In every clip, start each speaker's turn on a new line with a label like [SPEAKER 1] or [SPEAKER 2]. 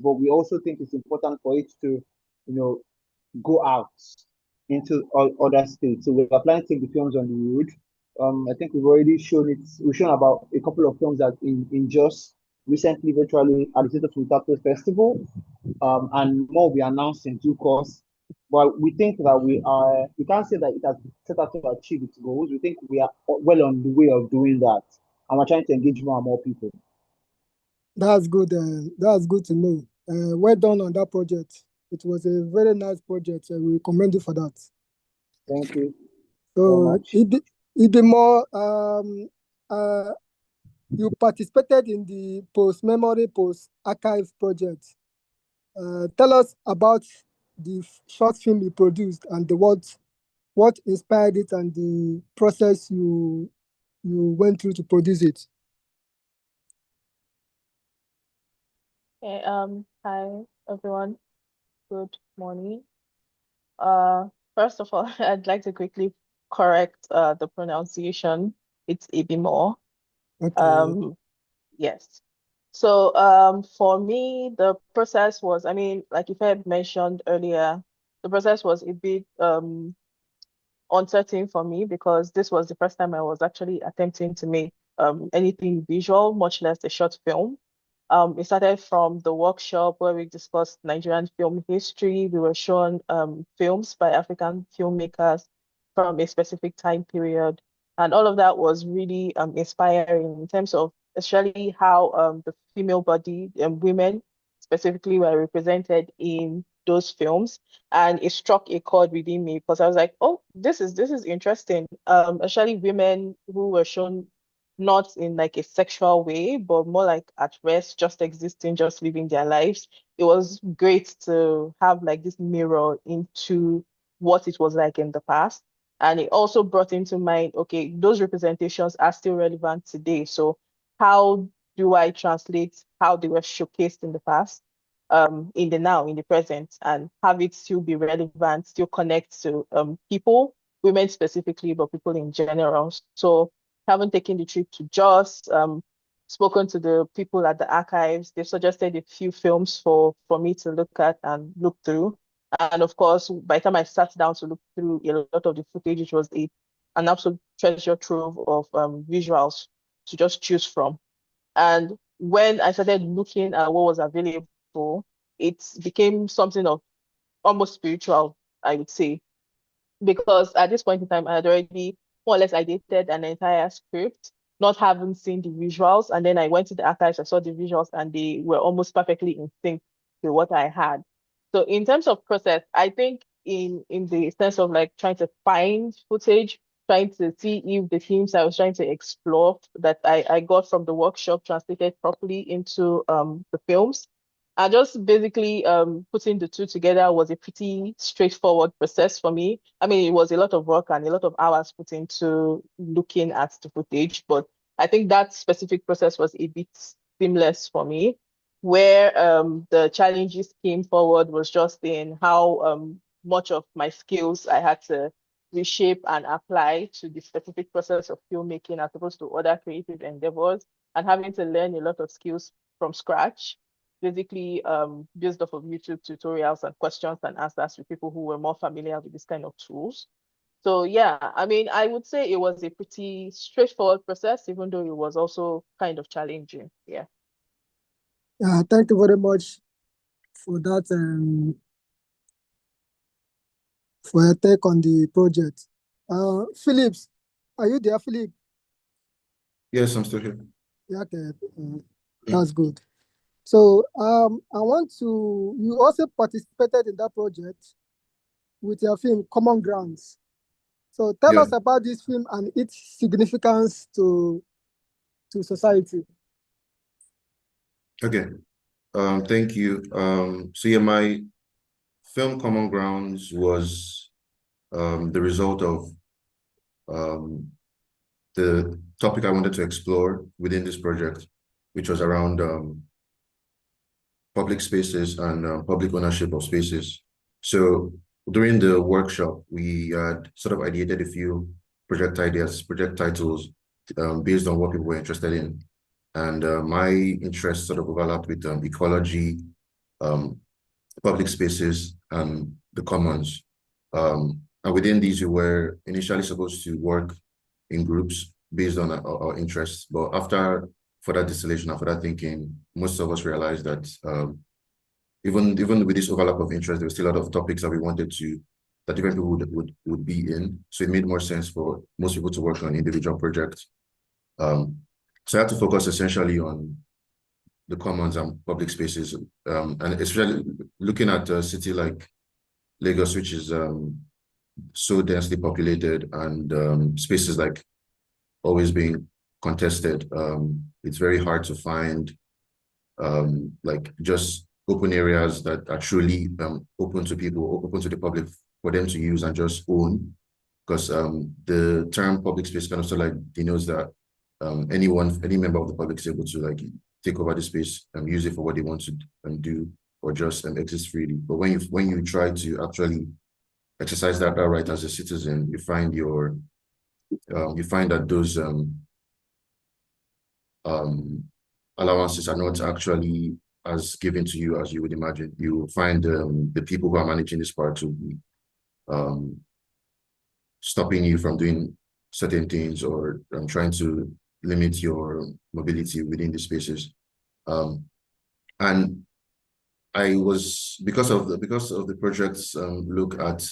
[SPEAKER 1] but we also think it's important for it to, you know, go out into all other states. So we're planning to take the films on the road. I think we've already shown it. We've shown about a couple of films that in just recently virtually at the Theatre from Tato Festival. And more will be announced in due course. But we think that we can't say that it has set out to achieve its goals. We think we are well on the way of doing that. And we're trying to engage more and more people.
[SPEAKER 2] That's good. That's good to know. Well done on that project. It was a very nice project. We commend you for that.
[SPEAKER 1] Thank you
[SPEAKER 2] so
[SPEAKER 1] very much.
[SPEAKER 2] It be more. You participated in the post-memory, post-archive project. Tell us about the short film you produced and what inspired it and the process you went through to produce it.
[SPEAKER 3] Okay, hi everyone. Good morning. First of all, I'd like to quickly correct the pronunciation. It's Ibimor.
[SPEAKER 2] Okay.
[SPEAKER 3] Yes. So for me, the process was, I mean, like you had mentioned earlier, the process was a bit uncertain for me because this was the first time I was actually attempting to make anything visual, much less a short film. It started from the workshop where we discussed Nigerian film history. We were shown films by African filmmakers from a specific time period. And all of that was really inspiring in terms of especially how the female body and women specifically were represented in those films. And it struck a chord within me because I was like, oh, this is interesting. Especially women who were shown not in like a sexual way, but more like at rest, just existing, just living their lives. It was great to have like this mirror into what it was like in the past. And it also brought into mind, okay, those representations are still relevant today. So how do I translate how they were showcased in the past, in the now, in the present, and have it still be relevant, still connect to people, women specifically, but people in general. So haven't taken the trip to Jos, spoken to the people at the archives. They've suggested a few films for me to look at and look through. And of course, by the time I sat down to look through a lot of the footage, it was an absolute treasure trove of visuals to just choose from. And when I started looking at what was available, it became something of almost spiritual, I would say, because at this point in time, I had already more or less edited an entire script, not having seen the visuals. And then I went to the archives, I saw the visuals, and they were almost perfectly in sync with what I had. So in terms of process, I think in the sense of like trying to find footage, trying to see if the themes I was trying to explore that I got from the workshop translated properly into the films. And just basically putting the two together was a pretty straightforward process for me. I mean, it was a lot of work and a lot of hours put into looking at the footage, but I think that specific process was a bit seamless for me. Where the challenges came forward was just in how much of my skills I had to reshape and apply to the specific process of filmmaking as opposed to other creative endeavors, and having to learn a lot of skills from scratch, basically based off of YouTube tutorials and questions and answers with people who were more familiar with this kind of tools. So yeah, I mean, I would say it was a pretty straightforward process, even though it was also kind of challenging. Yeah.
[SPEAKER 2] Thank you very much for that, for your take on the project. Phillips, are you there, Philip?
[SPEAKER 4] Yes, I'm still here.
[SPEAKER 2] Yeah, okay. That's good. So you also participated in that project with your film Common Grounds. So tell us about this film and its significance to society.
[SPEAKER 4] Okay. Thank you. So yeah, my film Common Grounds was the result of the topic I wanted to explore within this project, which was around public spaces and public ownership of spaces. So during the workshop, we had sort of ideated a few project ideas, project titles, based on what people were interested in. And my interests sort of overlapped with ecology, public spaces, and the commons. And within these, we were initially supposed to work in groups based on our interests. But after further distillation and further thinking, most of us realized that even with this overlap of interest, there was still a lot of topics that we wanted to, that different people would be in. So it made more sense for most people to work on individual projects. So I had to focus essentially on the commons and public spaces, and especially looking at a city like Lagos, which is so densely populated, and spaces like always being contested. It's very hard to find like just open areas that are truly open to people, open to the public for them to use and just own. Because the term public space kind of sort of like denotes that any member of the public is able to like take over the space and use it for what they want to do, or just exist freely. But when you try to actually exercise that right as a citizen, you find that those allowances are not actually as given to you as you would imagine. You find the people who are managing this part to be stopping you from doing certain things, or trying to limit your mobility within the spaces. And I was, because of the project's look at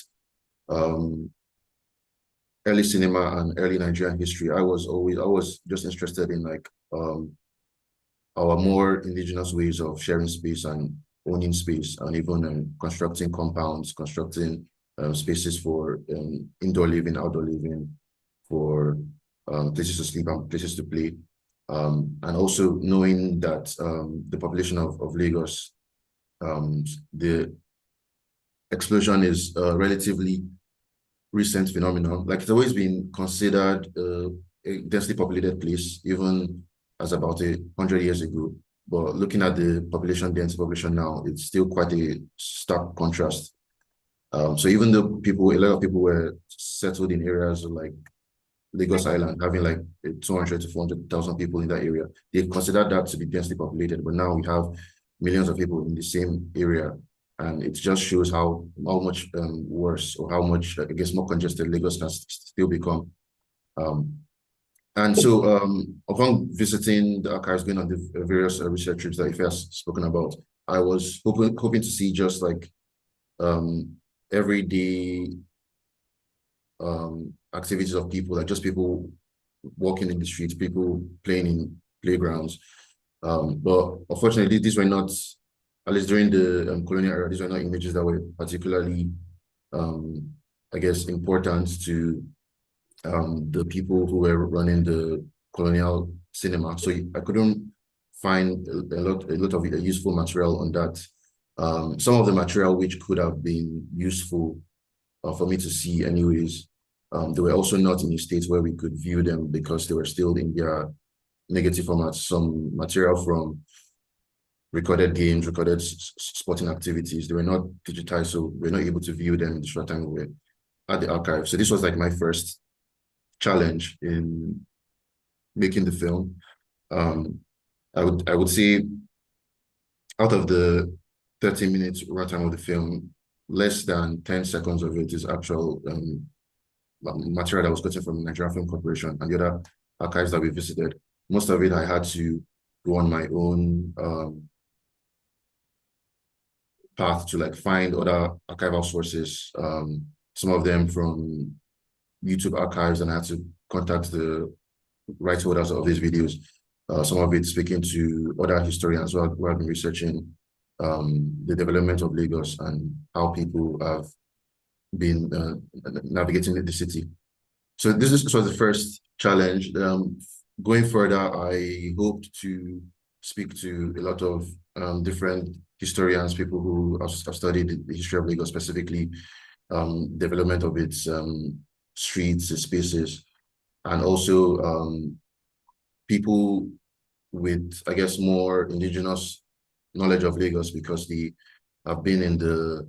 [SPEAKER 4] early cinema and early Nigerian history, I was just interested in like our more indigenous ways of sharing space and owning space, and even constructing compounds, constructing spaces for indoor living, outdoor living, for places to sleep and places to play. And also knowing that the population of Lagos, the explosion is a relatively recent phenomenon. Like, it's always been considered a densely populated place, even as about 100 years ago. But looking at the population now, it's still quite a stark contrast. So even though a lot of people were settled in areas like Lagos Island, having like 200 to 400,000 people in that area, they considered that to be densely populated. But now we have millions of people in the same area, and it just shows how much worse, or how much, I guess, more congested Lagos can still become. And so upon visiting the archives, going on the various research trips that Ife has spoken about, I was hoping to see just like everyday activities of people, like just people walking in the streets, people playing in playgrounds. But unfortunately, these were not, at least during the colonial era, these were not images that were particularly, I guess, important to the people who were running the colonial cinema. So I couldn't find a lot of useful material on that. Some of the material which could have been useful for me to see anyways, they were also not in a state where we could view them, because they were still in their negative formats. Some material from recorded games, recorded sporting activities, they were not digitized, so we're not able to view them in the short time we were at the archive. So this was like my first challenge in making the film. I would say out of the 30 minutes runtime of the film, less than 10 seconds of it is actual material that was gotten from the Nigerian Film Corporation and the other archives that we visited. Most of it I had to go on my own path to like find other archival sources, some of them from YouTube archives, and I had to contact the rights holders of these videos. Some of it speaking to other historians who have been researching the development of Lagos and how people have been navigating the city. So this was the first challenge. Going further, I hoped to speak to a lot of different historians, people who have studied the history of Lagos, specifically development of its streets, its spaces, and also people with, I guess, more indigenous knowledge of Lagos, because they have been in the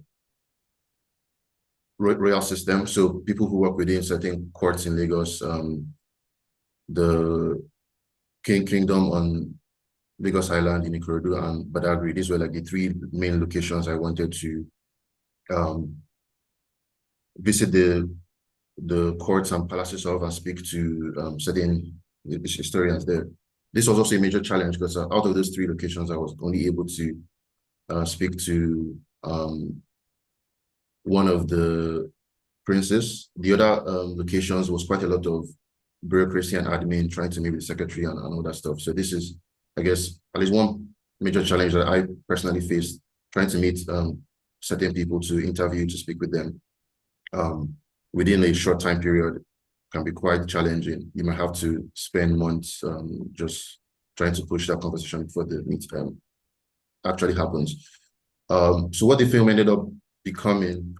[SPEAKER 4] royal system. So people who work within certain courts in Lagos, the kingdom on Lagos Island, in Ikorodu, and Badagry. These were like the three main locations I wanted to visit the courts and palaces of and speak to certain historians there. This was also a major challenge because out of those three locations, I was only able to speak to one of the princes. The other locations was quite a lot of bureaucracy and admin trying to meet with the secretary and all that stuff. So this is, I guess, at least one major challenge that I personally faced, trying to meet certain people to interview, to speak with them within a short time period can be quite challenging. You might have to spend months just trying to push that conversation before the meet actually happens. So what the film ended up becoming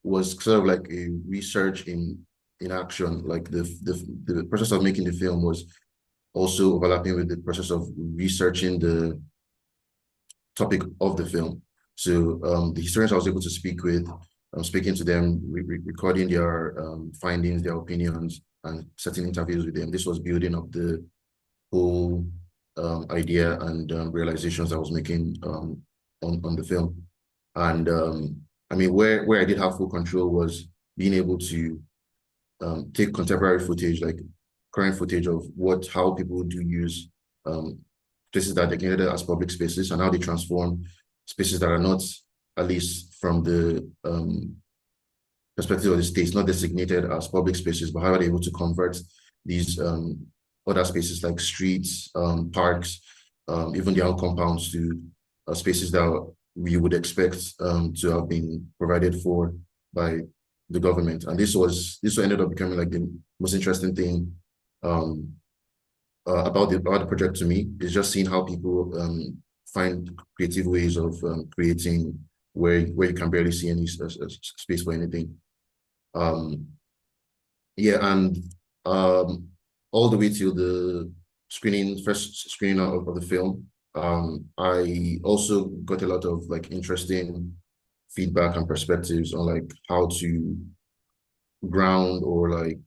[SPEAKER 4] was sort of like a research in action. Like the process of making the film was also overlapping with the process of researching the topic of the film. So the historians I was able to speak with, speaking to them, recording their findings, their opinions, and setting interviews with them. This was building up the whole idea and realizations I was making on the film. And I mean, where I did have full control was being able to take contemporary footage, like current footage of how people do use places that are designated as public spaces and how they transform spaces that are not, at least from the perspective of the states, not designated as public spaces, but how are they able to convert these other spaces like streets, parks, even their own compounds to spaces that we would expect to have been provided for by the government. And this ended up becoming like the most interesting thing about the project to me, is just seeing how people find creative ways of creating where you can barely see any space for anything. Yeah, and all the way till the first screening of the film, I also got a lot of like interesting feedback and perspectives on like how to ground or like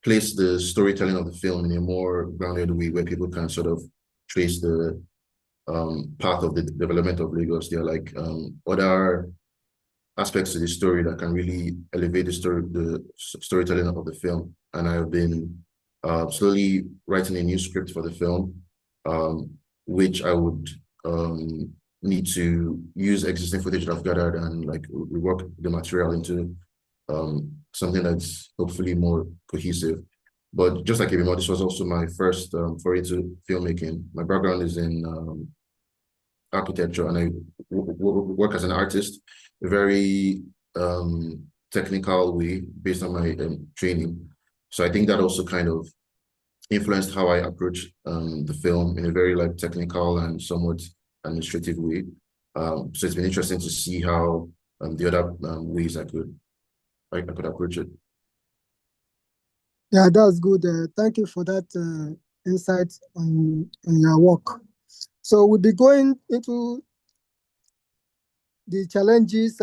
[SPEAKER 4] place the storytelling of the film in a more grounded way where people can sort of trace the path of the development of Lagos. There are like other aspects to the story that can really elevate the storytelling of the film. And I've been slowly writing a new script for the film, which I would need to use existing footage that I've gathered and like rework the material into something that's hopefully more cohesive. But just like Ebimo, this was also my first foray into filmmaking. My background is in architecture, and I work as an artist, a very technical way based on my training. So I think that also kind of influenced how I approach the film in a very like technical and somewhat administrative way. So it's been interesting to see how the other ways I could approach it.
[SPEAKER 2] Yeah, that's good. Thank you for that insight on your work. So we'll be going into the challenges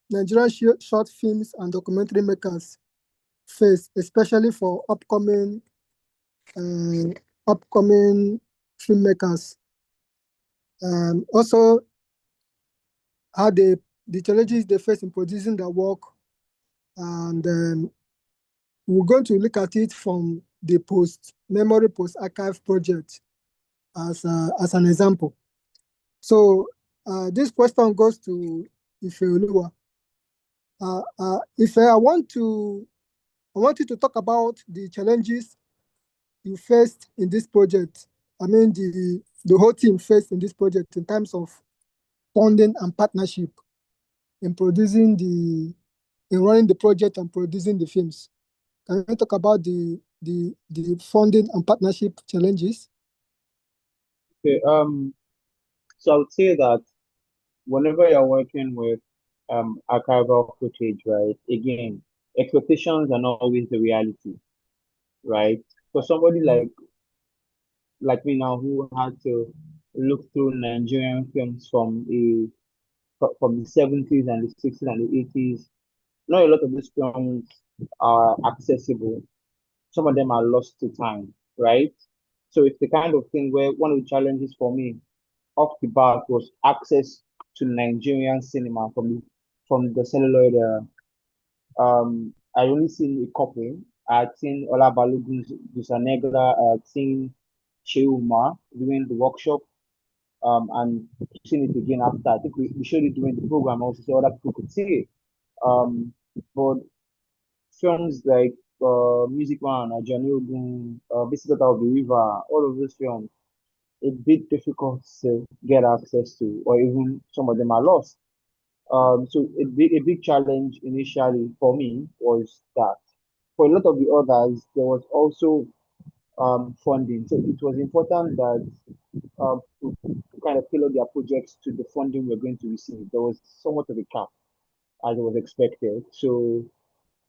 [SPEAKER 2] Nigerian short films and documentary makers face, especially for upcoming filmmakers. Also, how the challenges they face in producing their work, and we're going to look at it from the post-memory, post-archive project as an example. So this question goes to Ifeoluwa. Ife, I want you to talk about the challenges you faced in this project. I mean, the whole team faced in this project in terms of funding and partnership in running the project and producing the films. Can you talk about the funding and partnership challenges?
[SPEAKER 1] Okay, so I would say that whenever you're working with archival footage, right, again, expectations are not always the reality, right? For somebody like me now, who had to look through Nigerian films from the 70s and the 60s and the 80s, not a lot of these films are accessible. Some of them are lost to time, right? So it's the kind of thing where one of the challenges for me off the bat was access to Nigerian cinema from the celluloid era. I only seen a couple. I'd seen Ola Balogun's Dusanegra, I'd seen Sheuma doing the workshop, and seen it again after. I think we showed it during the program also, so other people could see it. But films like Music Man, Ajani Ogun, Visitor of the River, all of those films, a bit difficult to get access to, or even some of them are lost. So a big challenge initially for me was that. For a lot of the others, there was also funding. So it was important that to kind of tailor their projects to the funding we're going to receive. There was somewhat of a cap as it was expected. So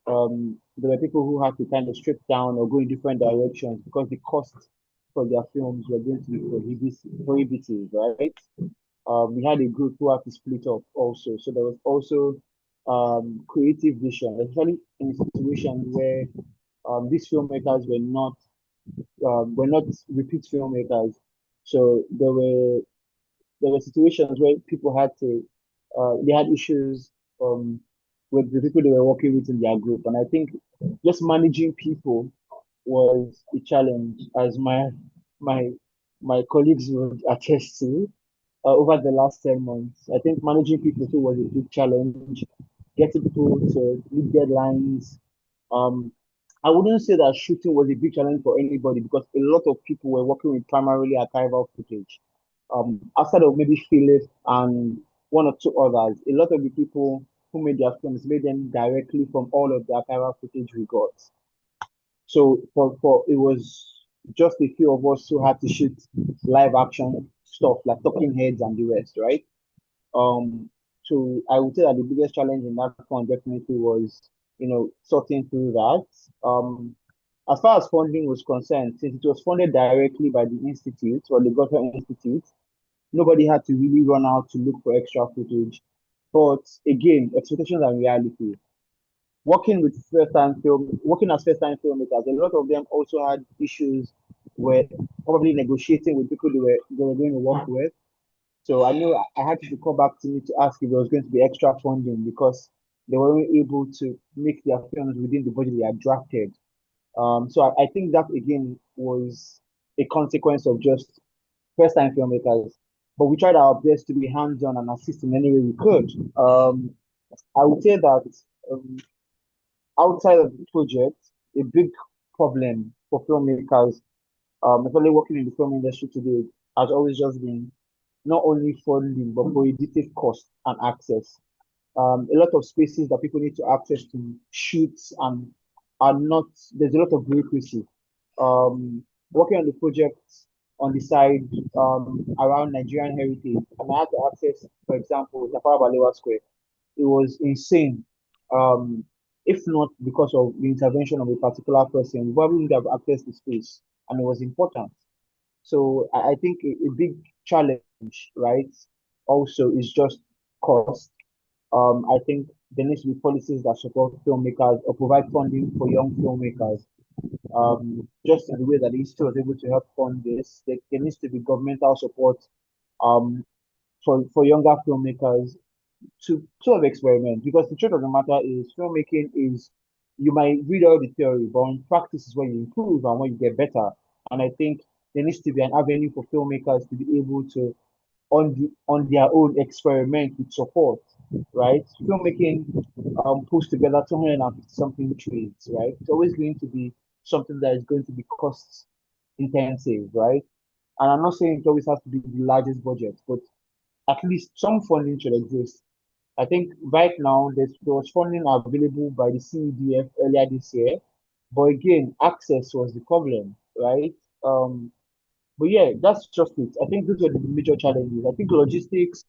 [SPEAKER 1] there were people who had to kind of strip down or go in different directions because the costs for their films were going to be prohibitive, right? We had a group who had to split up also. So there was also creative vision, especially in situations where these filmmakers were not repeat filmmakers. So there were situations where people had to they had issues with the people they were working with in their group. And I think just managing people was a challenge, as my my colleagues would attest to over the last 10 months. I think managing people too was a big challenge, getting people to meet deadlines. Um, I wouldn't say that shooting was a big challenge for anybody because a lot of people were working with primarily archival footage. Outside of maybe Philip and one or two others, a lot of the people who made their films made them directly from all of the archival footage we got. So for it was just a few of us who had to shoot live action stuff like talking heads and the rest, right? Um, so I would say that the biggest challenge in that front definitely was, sorting through that. As far as funding was concerned, since it was funded directly by the institute or the government institute, nobody had to really run out to look for extra footage. But again, expectations and reality. Working as first-time filmmakers, a lot of them also had issues with probably negotiating with people they were going to work with. So I know I had to come back to me to ask if there was going to be extra funding because they weren't able to make their films within the budget they had drafted. So I think that again was a consequence of just first time filmmakers. But we tried our best to be hands-on and assist in any way we could. I would say that um, outside of the project, a big problem for filmmakers, especially working in the film industry today, has always just been not only funding but prohibitive cost and access. A lot of spaces that people need to access to shoots and are not. There's a lot of bureaucracy. Working on the project on the side around Nigerian heritage, and I had to access, for example, Tafawa Balewa Square. It was insane. Um, if not because of the intervention of a particular person, we probably would have access to space, and it was important. So I think a big challenge, right, also is just cost. I think there needs to be policies that support filmmakers or provide funding for young filmmakers. Just in the way that the institute was able to help fund this, there needs to be governmental support um, for younger filmmakers to sort of experiment. Because the truth of the matter is, filmmaking is you might read all the theory, but in practice is when you improve and when you get better. And I think there needs to be an avenue for filmmakers to be able to on their own experiment with support, right? Filmmaking pulls together 250 something trades, right? It's always going to be something that is going to be cost intensive, right? And I'm not saying it always has to be the largest budget, but at least some funding should exist. I think right now there was funding available by the CEDF earlier this year, but again, access was the problem, right? But yeah, that's just it. I think those were the major challenges. I think logistics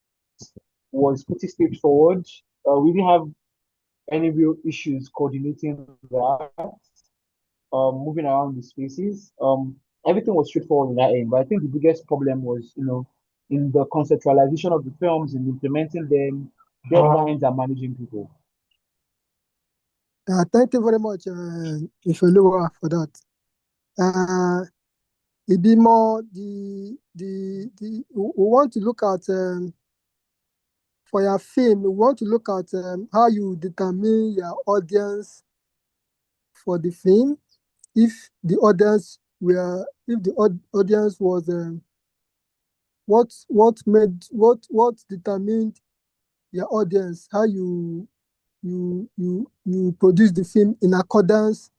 [SPEAKER 1] was pretty straightforward. We didn't have any real issues coordinating that, moving around the spaces. Everything was straightforward in that end. But I think the biggest problem was, in the conceptualization of the films and implementing them, deadlines and managing people.
[SPEAKER 2] Thank you very much, Ifeoluwa, for that. It be more we want to look at for your film. We want to look at how you determine your audience for the film. If the audience was what determined your audience, how you produce the film in accordance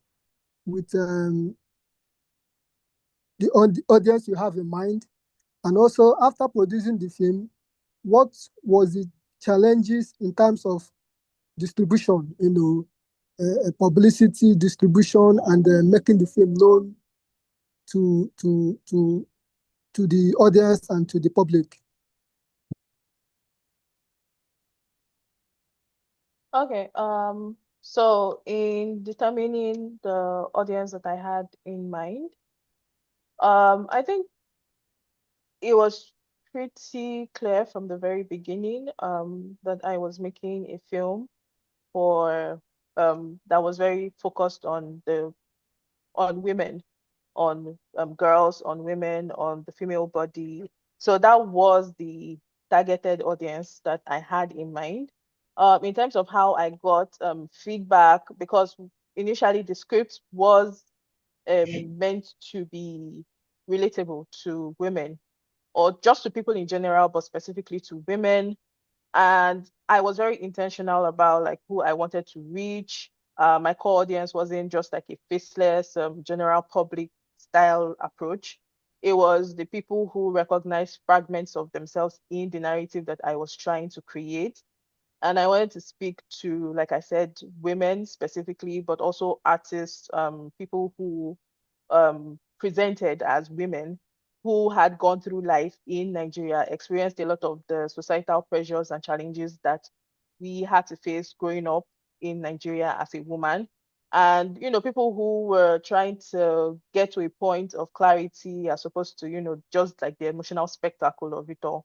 [SPEAKER 2] with the audience you have in mind, and also after producing the film, what was the challenges in terms of distribution, publicity, distribution, and making the film known to the audience and to the public.
[SPEAKER 3] Okay. So in determining the audience that I had in mind, I think it was pretty clear from the very beginning that I was making a film for that was very focused on women, on girls, on women, on the female body. So that was the targeted audience that I had in mind. In terms of how I got feedback, because initially the script was meant to be relatable to women or just to people in general, but specifically to women. And I was very intentional about like who I wanted to reach. My core audience wasn't just like a faceless general public style approach. It was the people who recognize fragments of themselves in the narrative that I was trying to create. And I wanted to speak to, like I said, women specifically, but also artists, people who presented as women who had gone through life in Nigeria, experienced a lot of the societal pressures and challenges that we had to face growing up in Nigeria as a woman. And, people who were trying to get to a point of clarity as opposed to, just like the emotional spectacle of it all.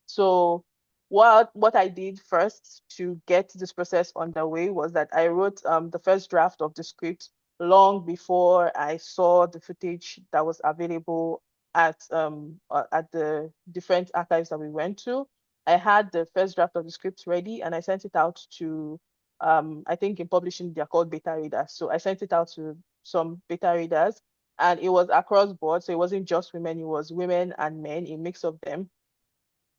[SPEAKER 3] So what I did first to get this process underway was that I wrote the first draft of the script long before I saw the footage that was available at the different archives that we went to. I had the first draft of the script ready and I sent it out to I think in publishing they're called beta readers. So I sent it out to some beta readers and it was across board. So it wasn't just women, it was women and men, a mix of them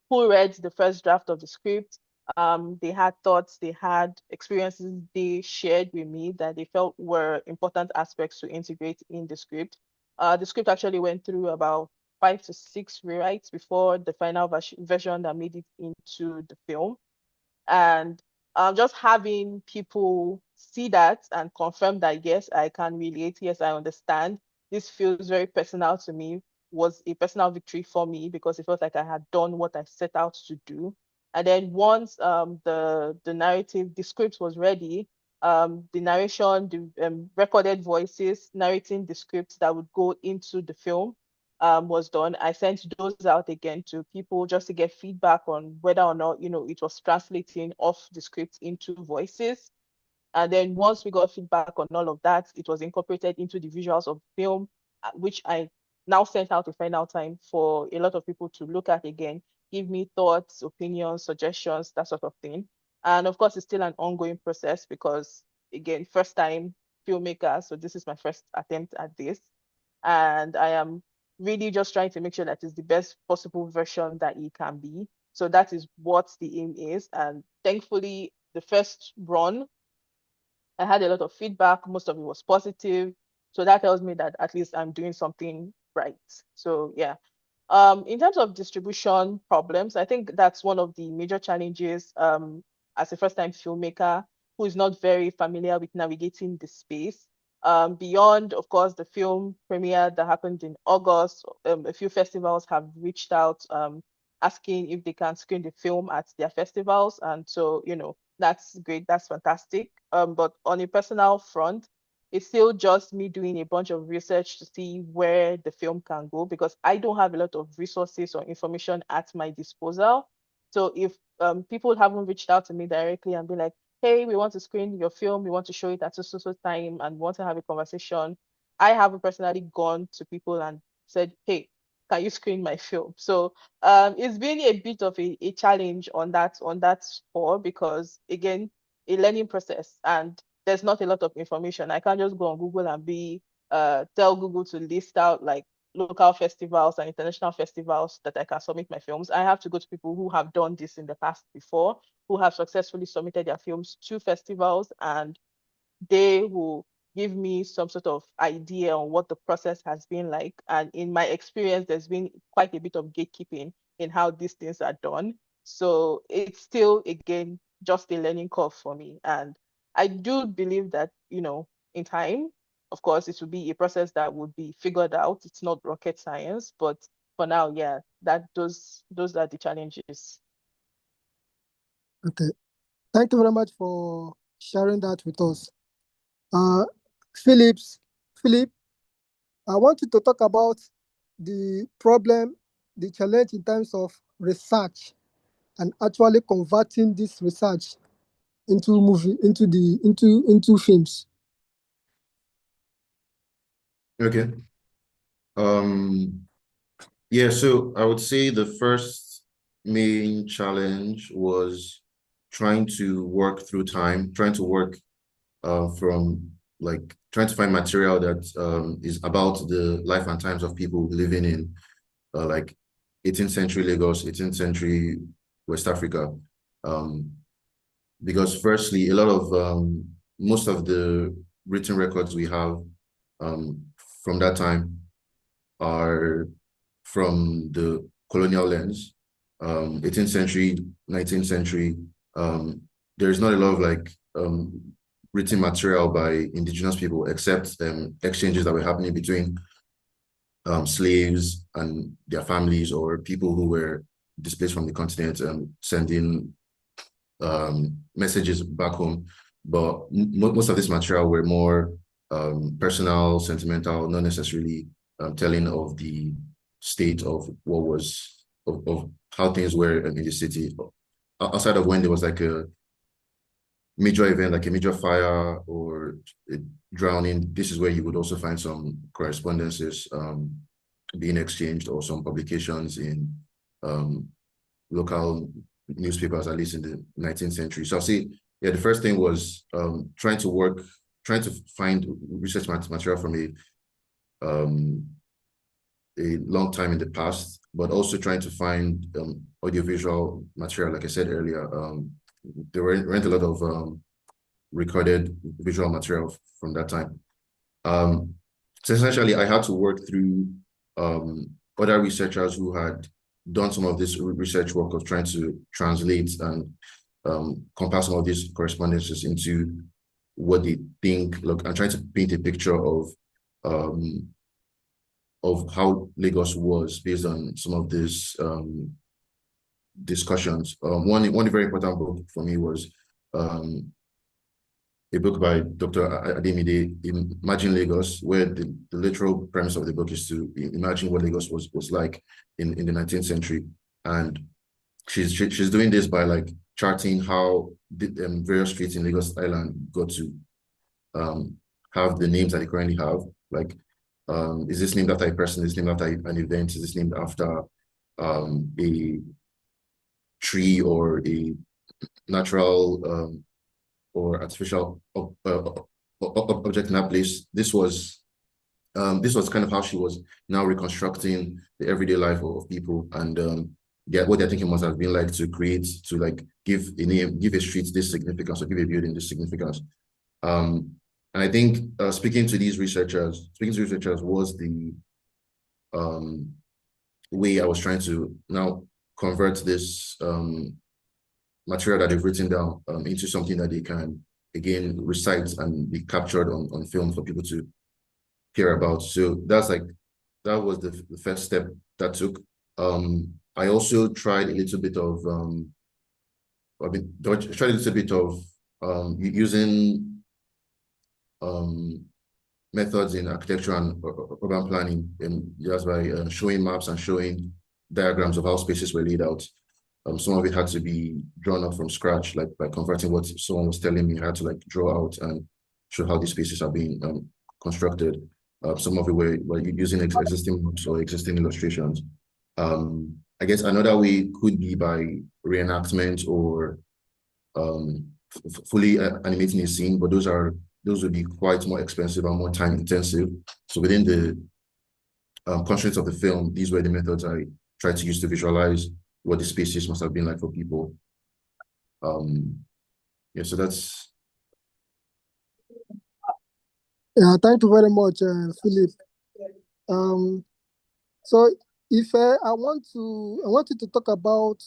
[SPEAKER 3] who read the first draft of the script. They had thoughts, they had experiences they shared with me that they felt were important aspects to integrate in the script. The script actually went through about 5 to 6 rewrites before the final version that made it into the film. And just having people see that and confirm that, yes, I can relate, yes, I understand, this feels very personal to me, was a personal victory for me because it felt like I had done what I set out to do. And then once the narrative, the script was ready, the narration, the recorded voices narrating the script that would go into the film was done. I sent those out again to people just to get feedback on whether or not, it was translating off the script into voices. And then once we got feedback on all of that, it was incorporated into the visuals of the film, which I now sent out a final time for a lot of people to look at again, give me thoughts, opinions, suggestions, that sort of thing. And of course, it's still an ongoing process because, again, first time filmmaker. So this is my first attempt at this. And I am really just trying to make sure that it's the best possible version that it can be. So that is what the aim is. And thankfully, the first run, I had a lot of feedback. Most of it was positive. So that tells me that at least I'm doing something right. So yeah. In terms of distribution problems, I think that's one of the major challenges as a first-time filmmaker who is not very familiar with navigating the space. Beyond, of course, the film premiere that happened in August, a few festivals have reached out asking if they can screen the film at their festivals. And so, that's great, that's fantastic. But on a personal front, it's still just me doing a bunch of research to see where the film can go because I don't have a lot of resources or information at my disposal. So if people haven't reached out to me directly and be like, hey, we want to screen your film, we want to show it at so time, and we want to have a conversation. I have personally gone to people and said, hey, can you screen my film? So it's been a bit of a challenge on that score, because again, a learning process, and there's not a lot of information. I can't just go on Google and tell Google to list out like local festivals and international festivals that I can submit my films. I have to go to people who have done this in the past before, who have successfully submitted their films to festivals, and they will give me some sort of idea on what the process has been like. And in my experience, there's been quite a bit of gatekeeping in how these things are done. So it's still, again, just a learning curve for me. And I do believe that, in time, of course, it will be a process that would be figured out. It's not rocket science, but for now, yeah, those are the challenges.
[SPEAKER 2] Okay. Thank you very much for sharing that with us. Philip, I want you to talk about the problem, the challenge in terms of research and actually converting this research into films.
[SPEAKER 4] Okay. Yeah, so I would say the first main challenge was trying to work through time, trying to work from like trying to find material that is about the life and times of people living in like 18th century Lagos, 18th century West Africa. Because firstly, a lot of most of the written records we have from that time are from the colonial lens, 18th century, 19th century. There's not a lot of like written material by indigenous people, except exchanges that were happening between slaves and their families, or people who were displaced from the continent, sending messages back home. But most of this material were more personal, sentimental, not necessarily telling of the state of what was of how things were in the city. Outside of when there was like a major event, like a major fire or a drowning, this is where you would also find some correspondences being exchanged, or some publications in local newspapers, at least in the 19th century. So I'll say, yeah, the first thing was trying to find research material from a long time in the past, but also trying to find audiovisual material. Like I said earlier, there weren't a lot of recorded visual material from that time. So essentially, I had to work through other researchers who had done some of this research work of trying to translate and compile some of these correspondences into what they think, look, and trying to paint a picture of how Lagos was based on some of these discussions. One very important book for me was a book by Dr. Ademide, Imagine Lagos, where the literal premise of the book is to imagine what Lagos was like in the 19th century. And she's doing this by like charting how the various streets in Lagos Island got to have the names that they currently have. Like, is this named after a person? Is this named after an event? Is this named after a tree or a natural or artificial object in that place? This was kind of how she was now reconstructing the everyday life of people, and what they're thinking must have been like to like give a name, give a street this significance, or give a building this significance. And I think speaking to these researchers was the way I was trying to now convert this material that they've written down into something that they can again recite and be captured on film for people to hear about. So that was the first step that took. I also tried a little bit of using methods in architecture and urban planning, and just by showing maps and showing diagrams of how spaces were laid out. Some of it had to be drawn up from scratch, like by converting what someone was telling me. I had to like draw out and show how these spaces are being constructed. Some of it were using existing maps or existing illustrations. I guess another way could be by reenactment or fully animating a scene, but those would be quite more expensive and more time intensive. So within the constraints of the film, these were the methods I tried to use to visualize what the spaces must have been like for people. Yeah, so that's.
[SPEAKER 2] Yeah, thank you very much, Philip. So if I want you to talk about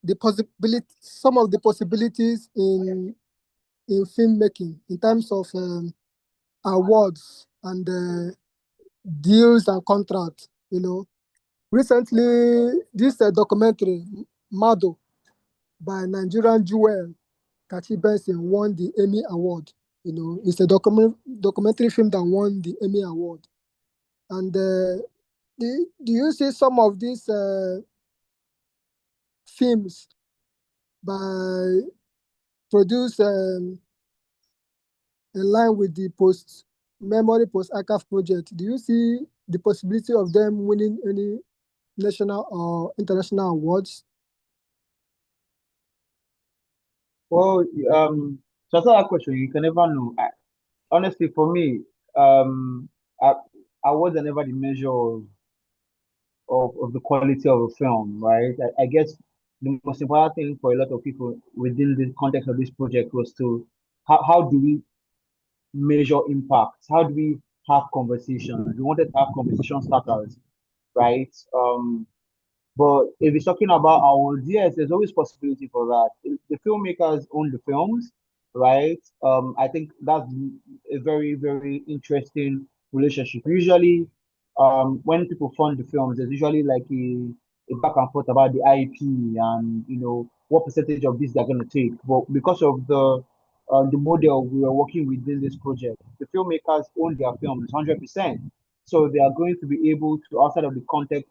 [SPEAKER 2] the possibility, some of the possibilities in filmmaking in terms of awards and deals and contracts. Recently this documentary Mado by Nigerian Jewel Kachi Benson won the Emmy Award. It's a documentary film that won the Emmy Award. And do you see some of these films by produced in line with the post-memory post-archive project? Do you see the possibility of them winning any national or international awards?
[SPEAKER 1] Well, to answer that question, you can never know. Honestly, for me, I, awards are never the measure of the quality of a film, right? I guess the most important thing for a lot of people within the context of this project was to how do we measure impact? How do we have conversations? We wanted to have conversation starters, right? But if it's talking about awards, yes, there's always possibility for that. If the filmmakers own the films, right? I think that's a very, very interesting relationship. Usually, when people fund the films, there's usually like a back and forth about the IP and what percentage of this they're going to take. But because of the model we were working within this project, the filmmakers own their films 100%. So they are going to be able to, outside of the context,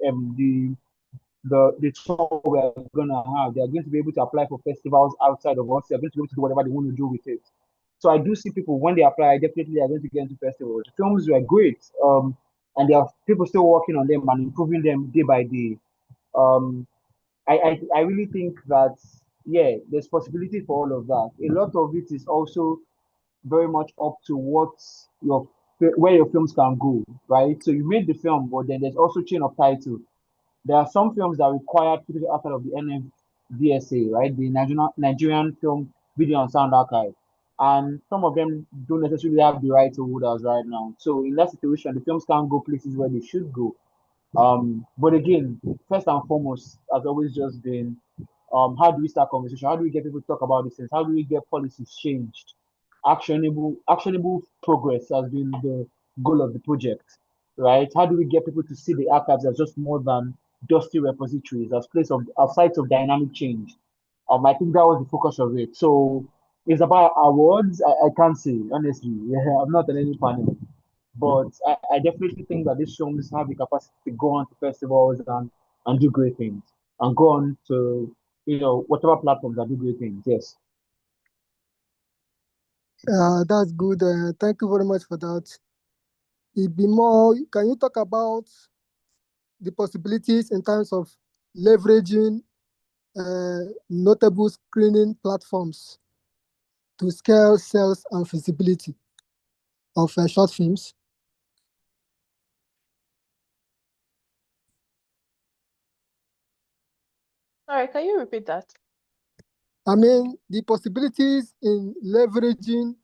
[SPEAKER 1] the tour we're gonna have, they're going to be able to apply for festivals outside of us. They're going to be able to do whatever they want to do with it. So I do see people when they apply, definitely are going to get into festivals. The films were great, and there are people still working on them and improving them day by day. Um, I really think that yeah, there's possibility for all of that. A lot of it is also very much up to where your films can go, right? So you made the film, but then there's also chain of title. There are some films that require put it outside of the NFVSA, right? The Nigerian Film Video and Sound Archive. And some of them don't necessarily have the right to hold us right now. So in that situation, the films can't go places where they should go. But again, first and foremost, has always just been how do we start conversation? How do we get people to talk about these things? How do we get policies changed? Actionable progress has been the goal of the project, right? How do we get people to see the archives as just more than dusty repositories, as sites of dynamic change? I think that was the focus of it. So it's about awards. I can't say honestly. Yeah, I'm not on any panel, but I definitely think that these films have the capacity to go on to festivals and do great things and go on to whatever platforms that do great things. Yes.
[SPEAKER 2] That's good. Thank you very much for that. Can you talk about the possibilities in terms of leveraging notable screening platforms to scale sales and visibility of short films?
[SPEAKER 3] Sorry, can you repeat that?
[SPEAKER 2] I mean, the possibilities in leveraging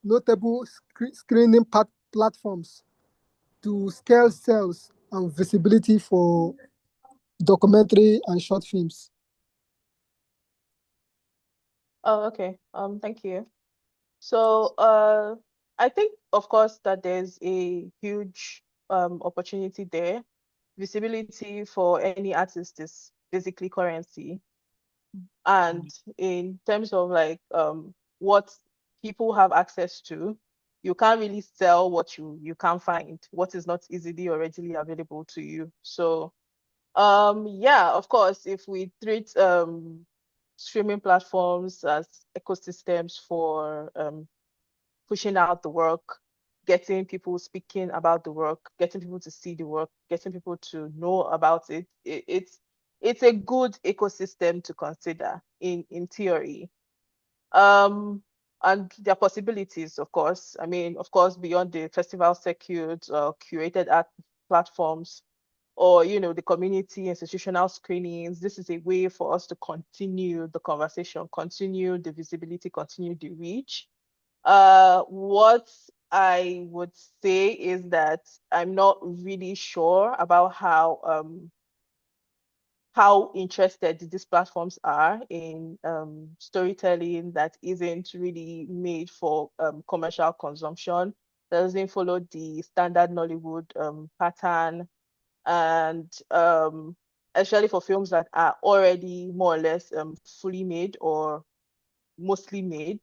[SPEAKER 2] notable screening platforms to scale sales and visibility for documentary and short films.
[SPEAKER 3] Oh, okay. Thank you. So, I think, of course, that there's a huge opportunity there. Visibility for any artist is basically currency. And in terms of like what people have access to, you can't really sell what you can't find, what is not easily or readily available to you. So Yeah, of course, if we treat streaming platforms as ecosystems for pushing out the work, getting people speaking about the work, getting people to see the work, getting people to know about it, it's a good ecosystem to consider in theory. And there are possibilities, of course. I mean, of course, beyond the festival circuit or curated art platforms, or the community institutional screenings, this is a way for us to continue the conversation, continue the visibility, continue the reach. What I would say is that I'm not really sure about how interested these platforms are in storytelling that isn't really made for commercial consumption, that doesn't follow the standard Nollywood pattern, and especially for films that are already more or less fully made or mostly made.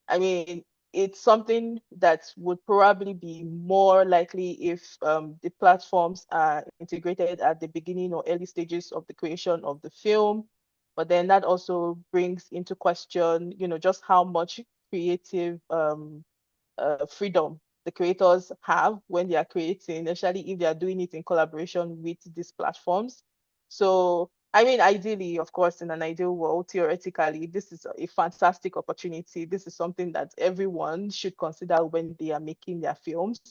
[SPEAKER 3] I mean, it's something that would probably be more likely if the platforms are integrated at the beginning or early stages of the creation of the film. But then that also brings into question, just how much creative freedom the creators have when they are creating, especially if they are doing it in collaboration with these platforms. So, I mean, ideally, of course, in an ideal world, theoretically, this is a fantastic opportunity. This is something that everyone should consider when they are making their films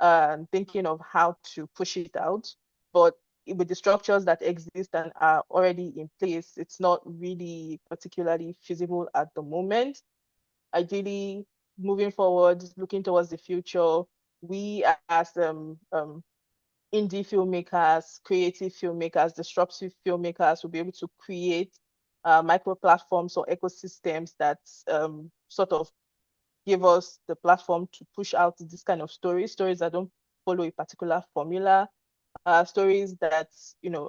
[SPEAKER 3] and thinking of how to push it out. But with the structures that exist and are already in place, it's not really particularly feasible at the moment. Ideally, moving forward, looking towards the future, we as indie filmmakers, creative filmmakers, disruptive filmmakers will be able to create micro platforms or ecosystems that sort of give us the platform to push out this kind of stories that don't follow a particular formula, stories that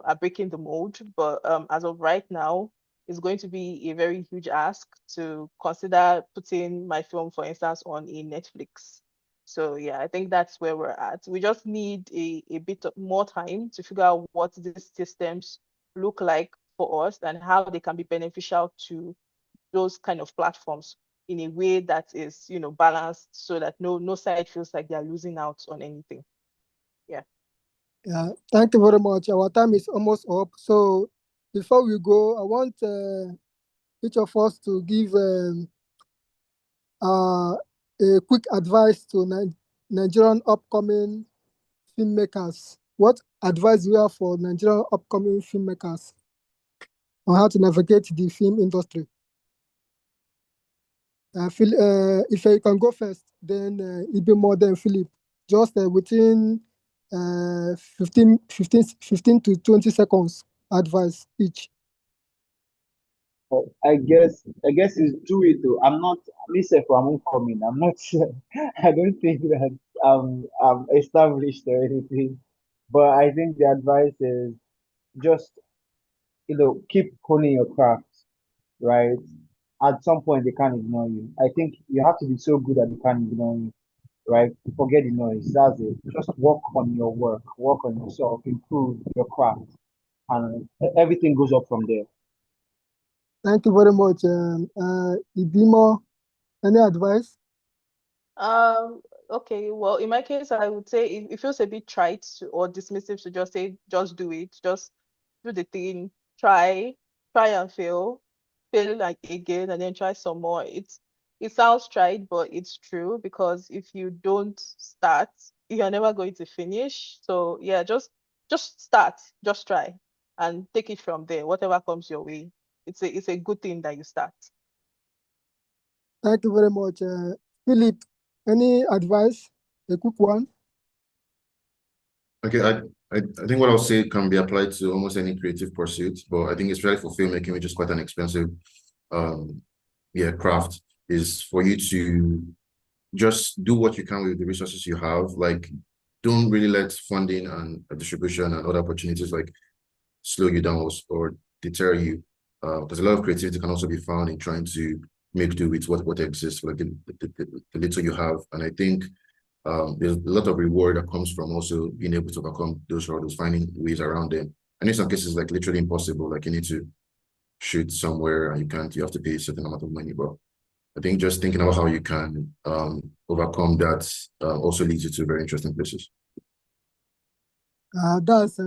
[SPEAKER 3] are breaking the mold. But as of right now, it's going to be a very huge ask to consider putting my film, for instance, on a Netflix. So yeah, I think that's where we're at. We just need a bit more time to figure out what these systems look like for us and how they can be beneficial to those kind of platforms in a way that is, balanced, so that no side feels like they're losing out on anything. Yeah.
[SPEAKER 2] Yeah, thank you very much. Our time is almost up. So before we go, I want each of us to give a quick advice to Nigerian upcoming filmmakers. What advice do you have for Nigerian upcoming filmmakers on how to navigate the film industry? If you can go first, then Ibimo, then Philip, just within 15 to 20 seconds advice each.
[SPEAKER 1] I guess it's do it though. I'm not myself. I'm coming. I'm not sure. I don't think that I'm established or anything. But I think the advice is just keep honing your craft, right? At some point they can't ignore you. I think you have to be so good that they can't ignore you, right? Forget the noise. That's it. Just work on your work, work on yourself, improve your craft, and everything goes up from there.
[SPEAKER 2] Thank you very much. Ibimo, any advice?
[SPEAKER 3] Okay, well, in my case, I would say it feels a bit trite or dismissive to just say, just do it, just do the thing, try and fail like again, and then try some more. It sounds trite, but it's true, because if you don't start, you're never going to finish. So yeah, just start, just try, and take it from there. Whatever comes your way, it's a good thing that you start.
[SPEAKER 2] Thank you very much. Philip, any advice? A quick one.
[SPEAKER 4] Okay, I think what I'll say can be applied to almost any creative pursuit, but I think especially for filmmaking, which is quite an expensive craft, is for you to just do what you can with the resources you have. Like, don't really let funding and distribution and other opportunities like slow you down or deter you. There's a lot of creativity can also be found in trying to make do with what exists, like the little you have. And I think there's a lot of reward that comes from also being able to overcome those hurdles, finding ways around them, And in some cases, like literally impossible. Like you need to shoot somewhere and you have to pay a certain amount of money. But I think just thinking about how you can overcome that also leads you to very interesting places.
[SPEAKER 2] That's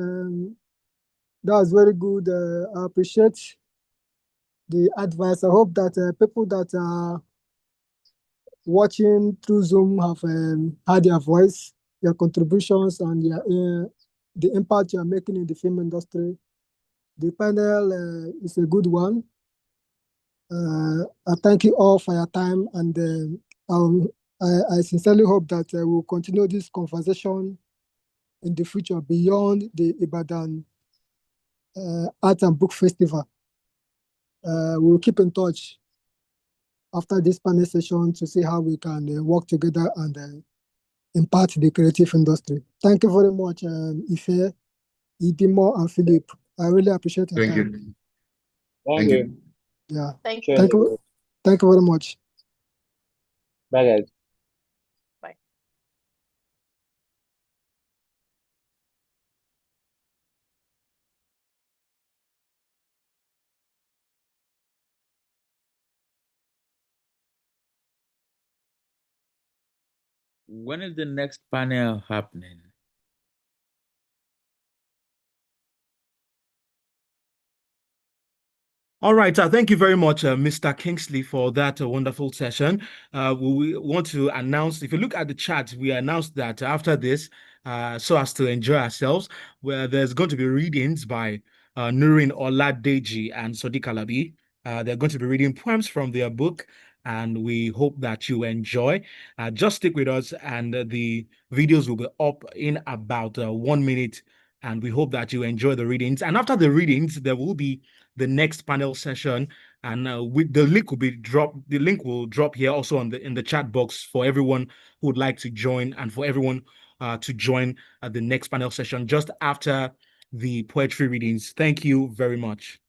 [SPEAKER 2] very good. I appreciate the advice. I hope that people that are watching through Zoom have heard your voice, your contributions, and the impact you are making in the film industry. The panel is a good one. I thank you all for your time, and I sincerely hope that we'll continue this conversation in the future beyond the Ibadan Art and Book Festival. We'll keep in touch after this panel session to see how we can work together and impact the creative industry. Thank you very much, Ife, Idimo, and Philip. I really appreciate your
[SPEAKER 4] Thank
[SPEAKER 2] time.
[SPEAKER 4] you.
[SPEAKER 1] Thank you.
[SPEAKER 2] Yeah.
[SPEAKER 3] Thank
[SPEAKER 1] Cheers.
[SPEAKER 3] you.
[SPEAKER 2] Thank you. Thank you very much.
[SPEAKER 1] Bye, guys.
[SPEAKER 3] Bye.
[SPEAKER 5] When is the next panel happening?
[SPEAKER 6] All right. Thank you very much, Mr. Kingsley, for that wonderful session. We want to announce, if you look at the chat, we announced that after this, so as to enjoy ourselves, where there's going to be readings by Nurin Oladeji and Sodiq Alabi. They're going to be reading poems from their book, and we hope that you enjoy. Just stick with us, and the videos will be up in about 1 minute, and we hope that you enjoy the readings. And after the readings, there will be the next panel session, and the link will be dropped. The link will drop here also in the chat box for everyone who would like to join, and for everyone to join the next panel session just after the poetry readings. Thank you very much.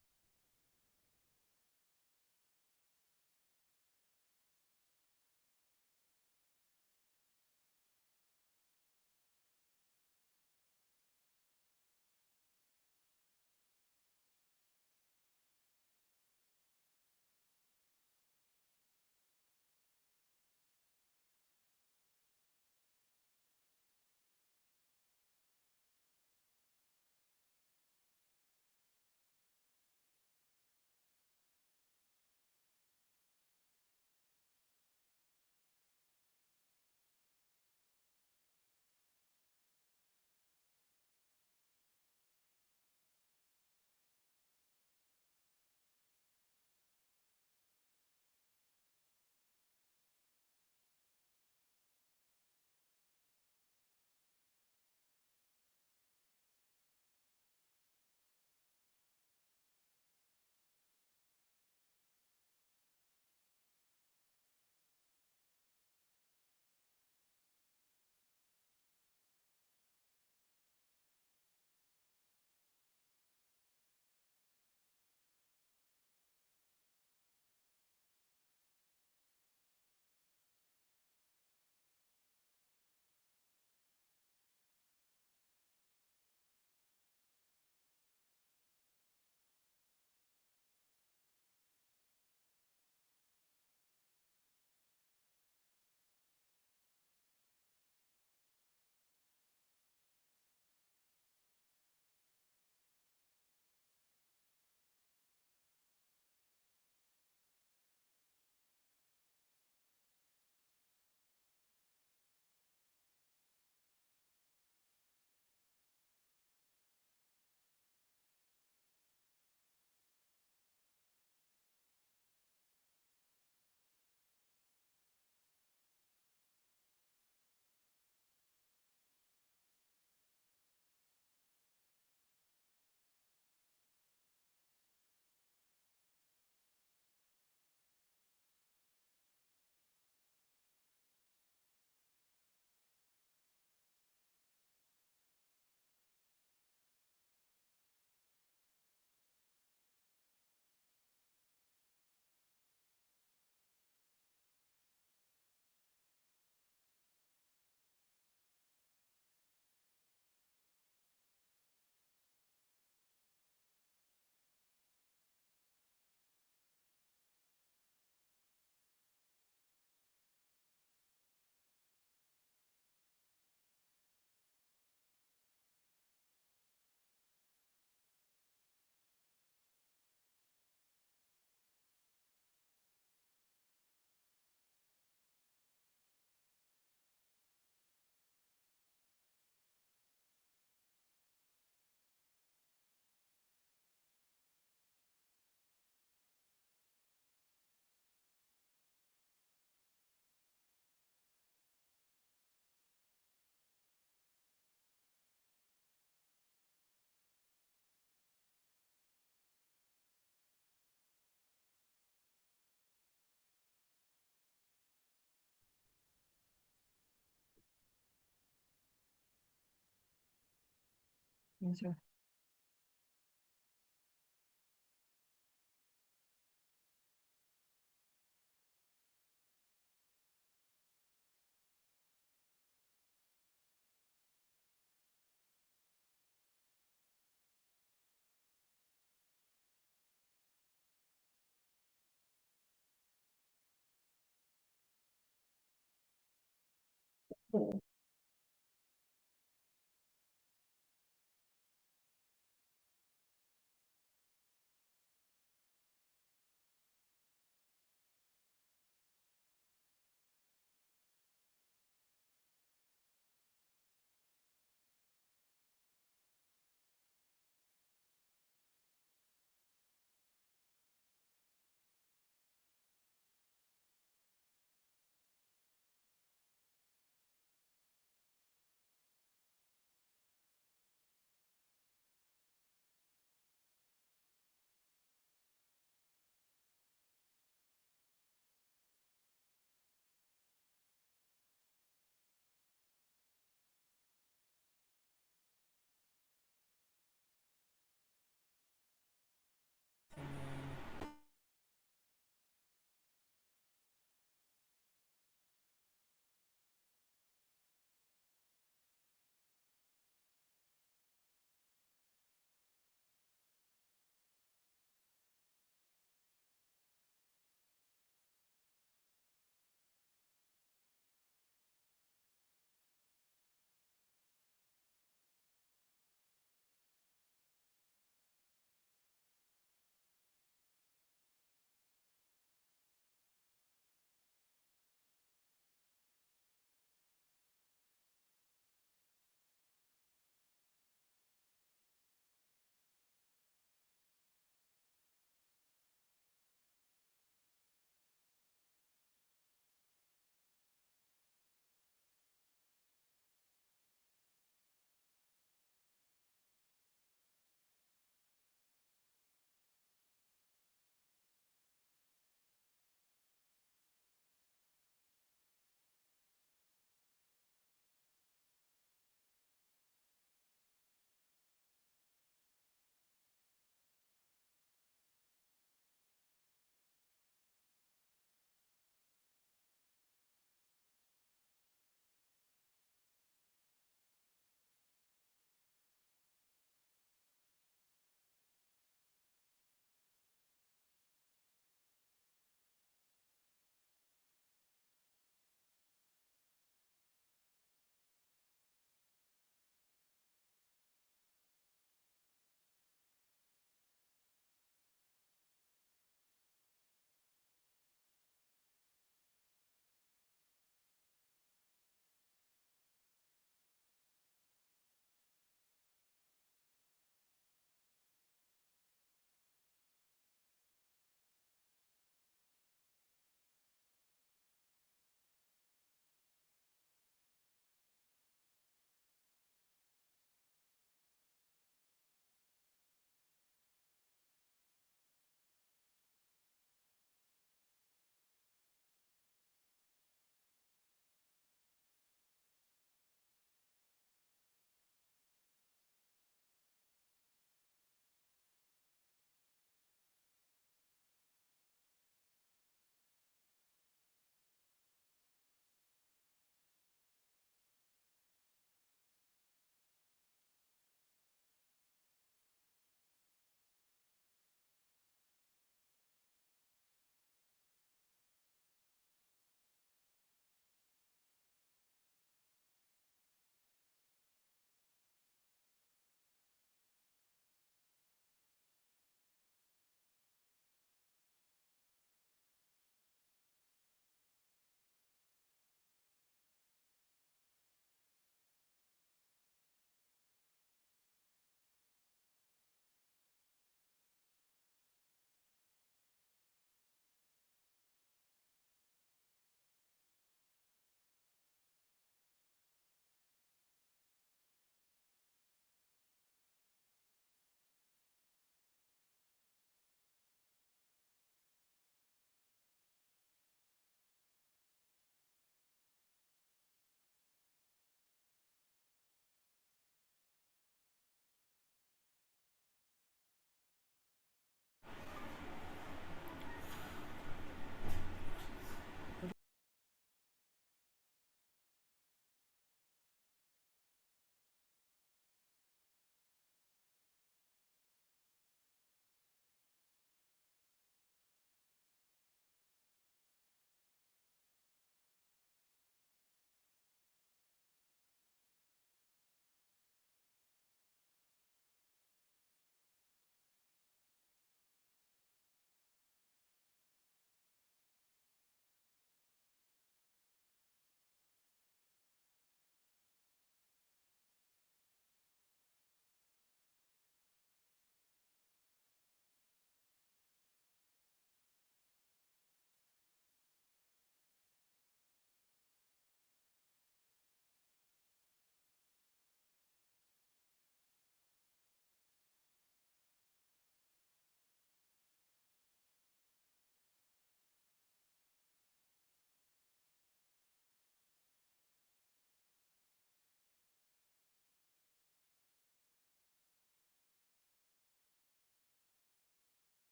[SPEAKER 3] Yes, sir.